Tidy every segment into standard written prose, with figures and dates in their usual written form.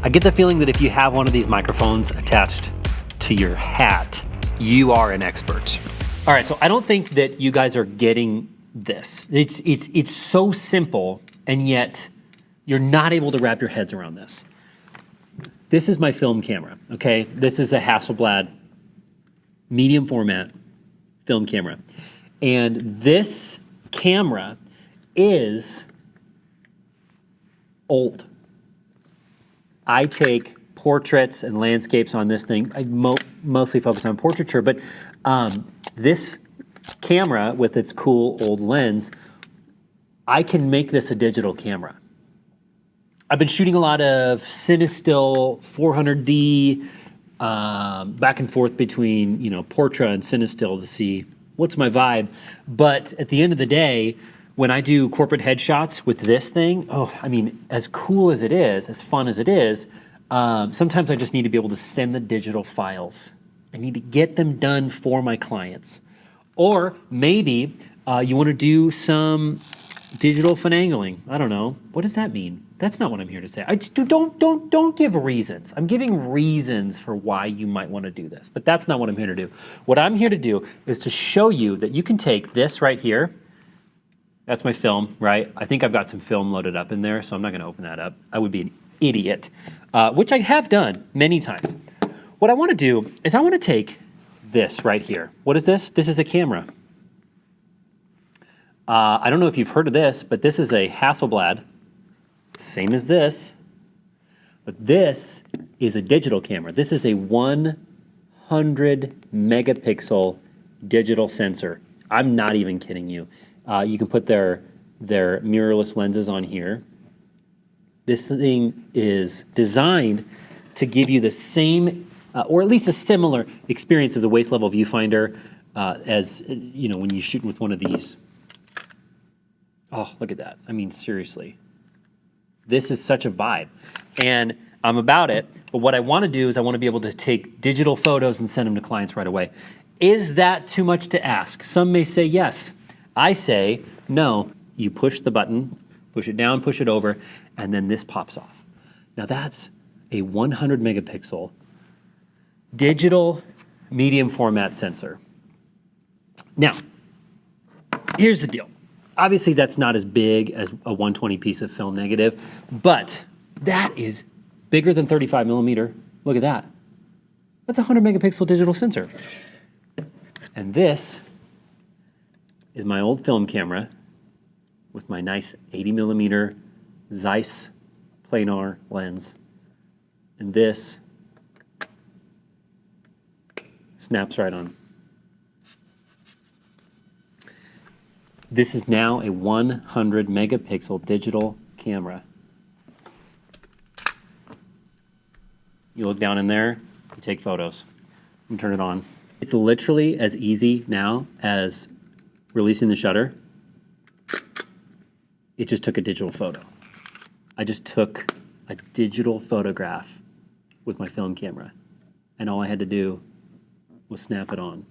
I get the feeling that if you have one of these microphones attached to your hat, you are an expert. All right, so I don't think that you guys are getting this. It's so simple, and yet you're not able to wrap your heads around this. This is my film camera, okay? This is a Hasselblad medium format film camera. And this camera is old. I take portraits and landscapes on this thing. I mostly focus on portraiture, but this camera with its cool old lens, I can make this a digital camera. I've been shooting a lot of CineStill 400D, back and forth between, Portra and CineStill to see what's my vibe. But at the end of the day, when I do corporate headshots with this thing, as cool as it is, as fun as it is, sometimes I just need to be able to send the digital files. I need to get them done for my clients. Or maybe you want to do some digital finagling. I don't know. What does that mean? That's not what I'm here to say. Don't give reasons. I'm giving reasons for why you might want to do this, but that's not what I'm here to do. What I'm here to do is to show you that you can take this right here. That's my film, right? I think I've got some film loaded up in there, so I'm not going to open that up. I would be an idiot, which I have done many times. What I want to do is I want to take this right here. What is this? This is a camera. I don't know if you've heard of this, but this is a Hasselblad, same as this, but this is a digital camera. This is a 100 megapixel digital sensor. I'm not even kidding you. You can put their mirrorless lenses on here. This thing is designed to give you the same, or at least a similar experience of the waist level viewfinder as when you're shooting with one of these. Oh, look at that. I mean, seriously. This is such a vibe. And I'm about it, but what I want to do is I want to be able to take digital photos and send them to clients right away. Is that too much to ask? Some may say yes. I say no. You push the button, push it down, push it over, and then this pops off. Now that's a 100 megapixel digital medium format sensor. Now, here's the deal. Obviously, that's not as big as a 120 piece of film negative, but that is bigger than 35 millimeter. Look at that. That's a 100 megapixel digital sensor. And this is my old film camera with my nice 80 millimeter Zeiss planar lens. And this snaps right on. This is now a 100 megapixel digital camera. You look down in there, you take photos, and turn it on. It's literally as easy now as releasing the shutter. It just took a digital photo. I just took a digital photograph with my film camera, and all I had to do was snap it on.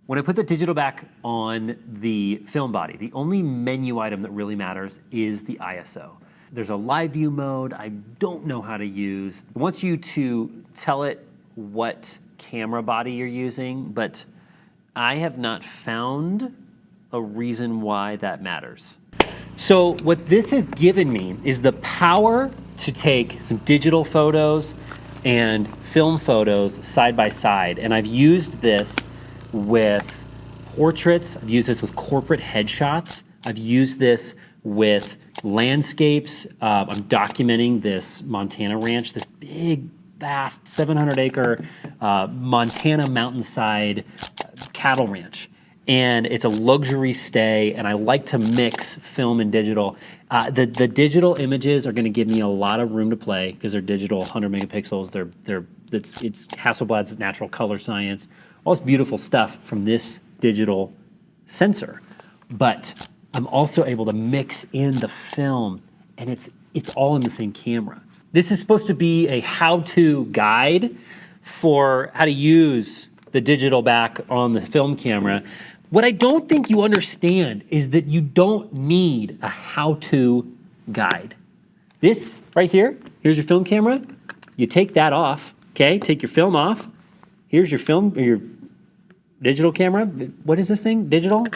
When I put the digital back on the film body, the only menu item that really matters is the ISO. There's a live view mode I don't know how to use. It wants you to tell it what camera body you're using, but I have not found a reason why that matters. So what this has given me is the power to take some digital photos and film photos side by side. And I've used this with portraits. I've used this with corporate headshots. I've used this with landscapes. I'm documenting this Montana ranch, this big, vast 700-acre Montana mountainside cattle ranch. And it's a luxury stay, and I like to mix film and digital. The digital images are going to give me a lot of room to play because they're digital, 100 megapixels. It's Hasselblad's natural color science. All this beautiful stuff from this digital sensor. But I'm also able to mix in the film, and it's all in the same camera. This is supposed to be a how-to guide for how to use the digital back on the film camera. What I don't think you understand is that you don't need a how-to guide. This right here Here's your film camera. You take that off, okay? Take your film off. Here's your film, or your digital camera. What is this thing? Digital?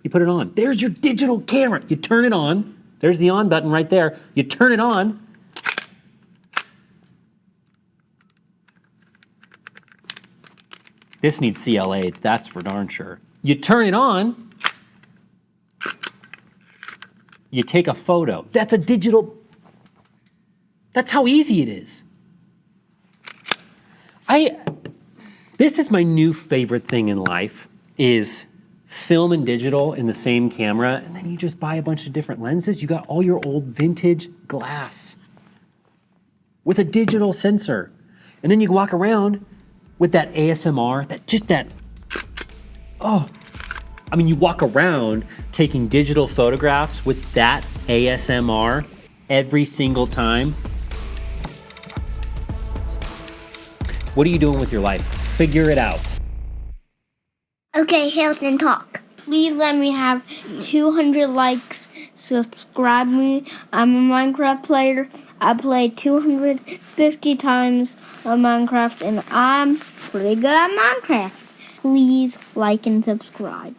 You put it on. There's your digital camera. You turn it on. There's the on button right there. You turn it on. This needs CLA, that's for darn sure. You turn it on. You take a photo. That's a digital. That's how easy it is. This is my new favorite thing in life, is film and digital in the same camera, and then you just buy a bunch of different lenses. You got all your old vintage glass with a digital sensor. And then you walk around with that ASMR, you walk around taking digital photographs with that ASMR every single time. What are you doing with your life? Figure it out. Okay, Health and Talk. Please let me have 200 likes. Subscribe me. I'm a Minecraft player. I played 250 times on Minecraft, and I'm pretty good at Minecraft. Please like and subscribe.